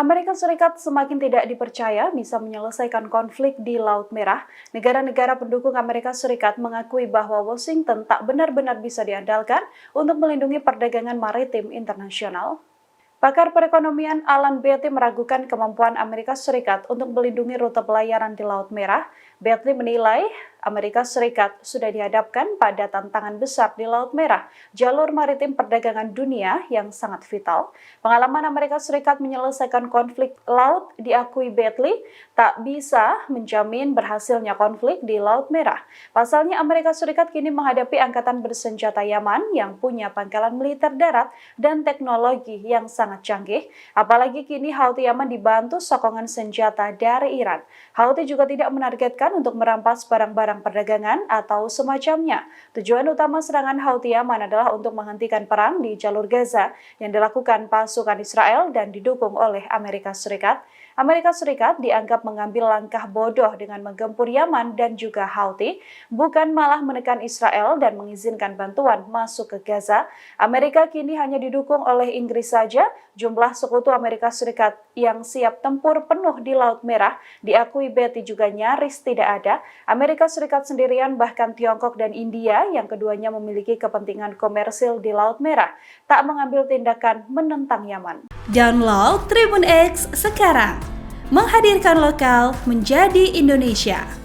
Amerika Serikat semakin tidak dipercaya bisa menyelesaikan konflik di Laut Merah. Negara-negara pendukung Amerika Serikat mengakui bahwa Washington tak benar-benar bisa diandalkan untuk melindungi perdagangan maritim internasional. Pakar perekonomian Alan Beatty meragukan kemampuan Amerika Serikat untuk melindungi rute pelayaran di Laut Merah. Beatty menilai Amerika Serikat sudah dihadapkan pada tantangan besar di Laut Merah, jalur maritim perdagangan dunia yang sangat vital. Pengalaman Amerika Serikat menyelesaikan konflik laut diakui Beatty tak bisa menjamin berhasilnya konflik di Laut Merah. Pasalnya Amerika Serikat kini menghadapi angkatan bersenjata Yaman yang punya pangkalan militer darat dan teknologi yang sangat canggih. Apalagi kini Houthi Yaman dibantu sokongan senjata dari Iran. Houthi juga tidak menargetkan untuk merampas barang-barang perdagangan atau semacamnya. Tujuan utama serangan Houthi Yaman adalah untuk menghentikan perang di jalur Gaza yang dilakukan pasukan Israel dan didukung oleh Amerika Serikat. Amerika Serikat dianggap mengambil langkah bodoh dengan menggempur Yaman dan juga Houthi, bukan malah menekan Israel dan mengizinkan bantuan masuk ke Gaza. Amerika kini hanya didukung oleh Inggris saja. Jumlah sekutu Amerika Serikat yang siap tempur penuh di Laut Merah diakui Beatty juga nyaris tidak ada. Amerika Serikat sendirian, bahkan Tiongkok dan India yang keduanya memiliki kepentingan komersil di Laut Merah, tak mengambil tindakan menentang Yaman. Download Tribun X sekarang, menghadirkan lokal menjadi Indonesia.